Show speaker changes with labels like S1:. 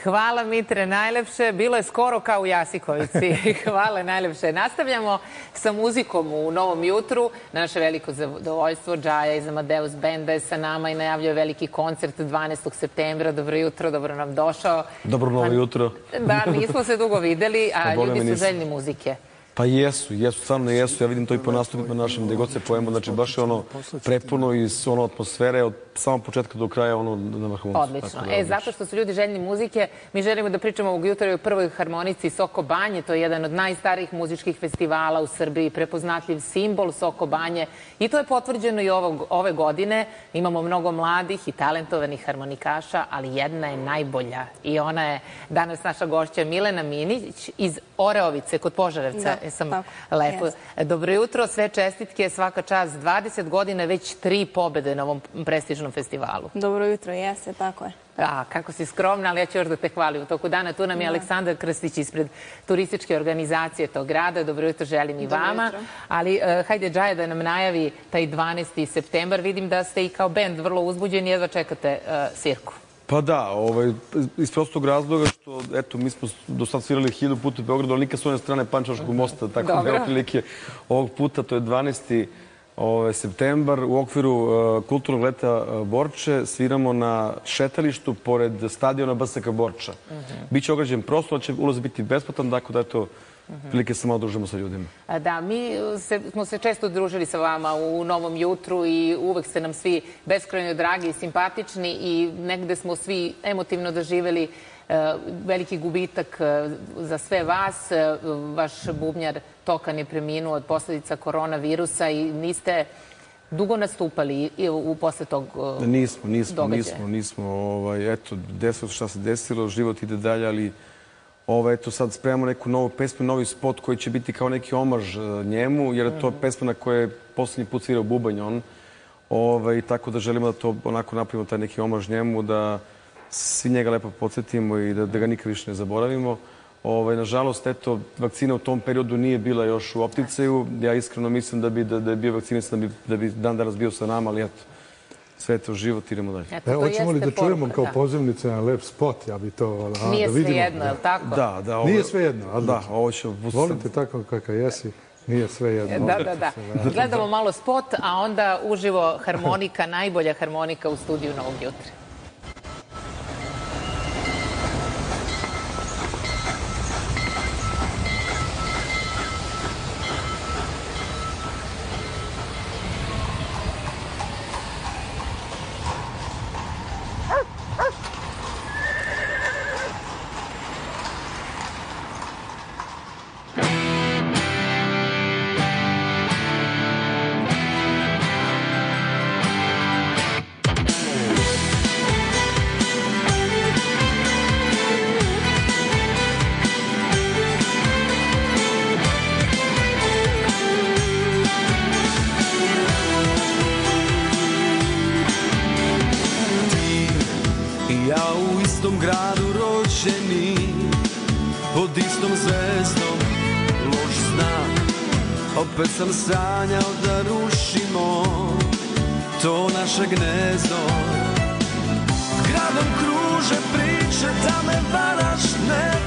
S1: Hvala, Mitre, najlepše. Bilo je skoro kao u Jasikovici. Hvala najlepše. Nastavljamo sa muzikom u Novom jutru. Na naše veliko zadovoljstvo, Džaja iz Amadeus Benda je sa nama i najavljuje veliki koncert 12. septembra. Dobro jutro, dobro nam došao.
S2: Dobro novo jutro.
S1: Da, nismo se dugo videli, a ljudi su željni muzike.
S2: Pa jesu, stvarno jesu. Ja vidim to i po nastupima našim, gde god se pojemo. Znači, baš je ono prepuno iz ono atmosfere od samog početka do kraja ono na vrhuncu.
S1: Odlično. Zato što su ljudi željni muzike, mi želimo da pričamo ovog jutra o prvoj harmonici Soko Banje. To je jedan od najstarijih muzičkih festivala u Srbiji, prepoznatljiv simbol Soko Banje. I to je potvrđeno i ove godine. Imamo mnogo mladih i talentovanih harmonikaša, ali jedna je najbolja. I ona je danas naša gošća Milena Minić iz Oreovice kod Požarevca. Lepo. Dobro jutro, sve čestitke, svaka čast. 20 godina, već 3 pobede na ovom prestižnom festivalu.
S3: Dobro jutro, jeste, tako je.
S1: Kako si skromna, ali ja ću još da te hvalim u toku dana. Tu nam je Aleksandar Krstić ispred turističke organizacije tog grada. Dobro jutro želim i vama. Ali hajde, Džaja, da nam najavi taj 12. septembar. Vidim da ste i kao bend vrlo uzbuđeni, jedva čekate svirku.
S2: Pa da, iz prostog razloga što, eto, mi smo do sad svirali 1000 puta u Beogradu, ali nikad s one strane Pančevačkog mosta, tako da otprilike ovog puta, to je 12. septembar, u okviru kulturnog leta Borče, sviramo na šetalištu pored stadiona BSK Borča. Biće ograđen prostor, će ulaz biti besplatan, tako da eto, prilike se malo družimo sa ljudima.
S1: Da, mi smo se često družili sa vama u Novom jutru i uvek ste nam svi beskrajno dragi i simpatični i negde smo svi emotivno doživeli veliki gubitak za sve vas. Vaš bubnjar Tokan je preminuo od posledica koronavirusa i niste dugo nastupali posle tog događaja.
S2: Nismo. Eto, desilo šta se desilo, život ide dalje, ali eto sad spremamo neku novu pesmu, novi spot koji će biti kao neki omaž njemu, jer je to pesma na kojoj je poslednji put svirao bubanj on. Tako da želimo da to onako napravimo, taj neki omaž njemu, da svi njega lepo podsjetimo i da ga nikad više ne zaboravimo. Nažalost, eto, vakcina u tom periodu nije bila još u opticaju. Ja iskreno mislim da je bio vakcinisan, da bi dan danas bio sa nama, ali eto, sve je to život, idemo dalje.
S4: Evo, hoćemo li da čujemo kao pozivnice na lep spot? Ja bi to da vidimo.
S1: Nije sve jedno, je li tako?
S2: Da.
S4: Nije sve jedno,
S2: da, ovo ćemo pustiti.
S4: Volim te tako kakav jesi. Nije sve jedno.
S1: Da. Gledamo malo spot, a onda uživo harmonika, najbolja harmonika u studiju Novog jutra.
S5: gradu rođeni, pod istom zvezdom, loš znak. Opet sam sanjao da rušimo to naše gnezdo. Gradom kruže priče da me varaš, ne